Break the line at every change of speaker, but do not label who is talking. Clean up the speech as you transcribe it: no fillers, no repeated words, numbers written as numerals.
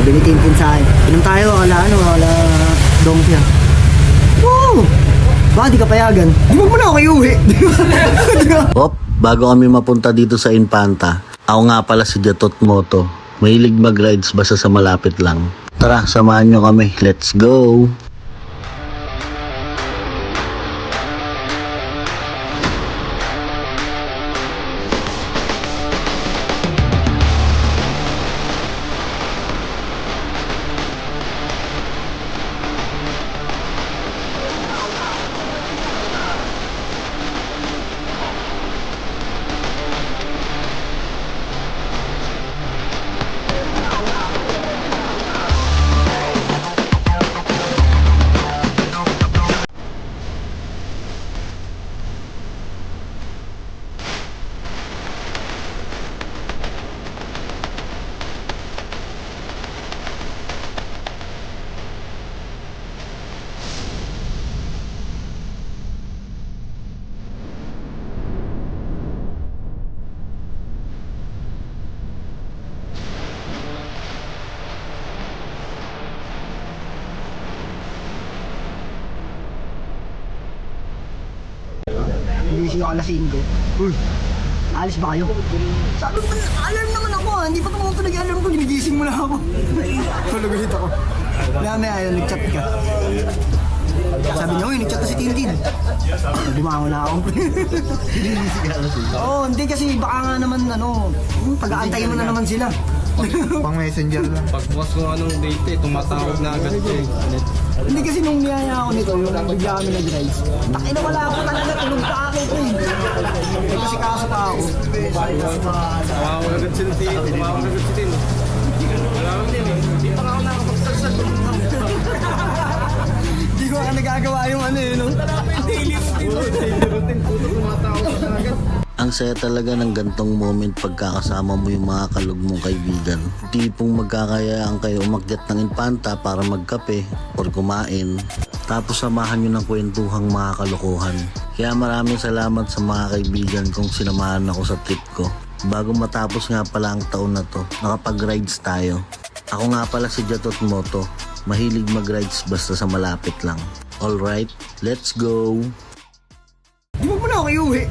Sabi ni Tintin sa akin, inom tayo, wala donkey. Woo! Baka di ka payagan. Di mo na ako iuwi.
Hop, bago kami mapunta dito sa Infanta, ako nga pala si Jatot Moto. Mahilig mag-rides basta sa malapit lang. Tara, samahan nyo kami. Let's go!
Gising ako alas 5. Uy, alis ba kayo? Sabi ko, alarm naman ako ah. Hindi pa tumutunog yung alarm ko, ginigising mo na ako. Tulog ulit ako. May ayaw, nag-chat ka. Sabi niya, uy, nag-chat na si Tintin. Bumangon na ako.
Ginising ka alas 5.
Oo, hindi kasi baka nga naman, pag-aantayin mo na naman sila.
Pang messenger lang.
Pagbukas ko anong date tumatawag na agad ko eh.
Hindi kasi nung niyaya ako nito, yung bigla kami nag-rides. Takina wala ako talaga, tulog pa ako ko eh. Kasi kaso pa ako.
Tumawag agad si Tin. Tumawag agad si Tin. Wala akong din eh. Hindi pa ako nakapagsalsal.
Hindi ko nga nagagawa yung no?
Daily routine. Puto tumatawag ka agad.
Ang saya talaga ng gantong moment pagkakasama mo yung mga kalug mong kaibigan. Tipong magkakayaan kayo umakyat ng Infanta para magkape or kumain. Tapos samahan nyo ng kwentuhang mga kalokohan. Kaya maraming salamat sa mga kaibigan kong sinamahan ako sa trip ko. Bago matapos nga pala ang taon na to, nakapag-rides tayo. Ako nga pala si Jatot Moto. Mahilig mag-rides basta sa malapit lang. Alright, let's go!
Di mo na ako iuwi.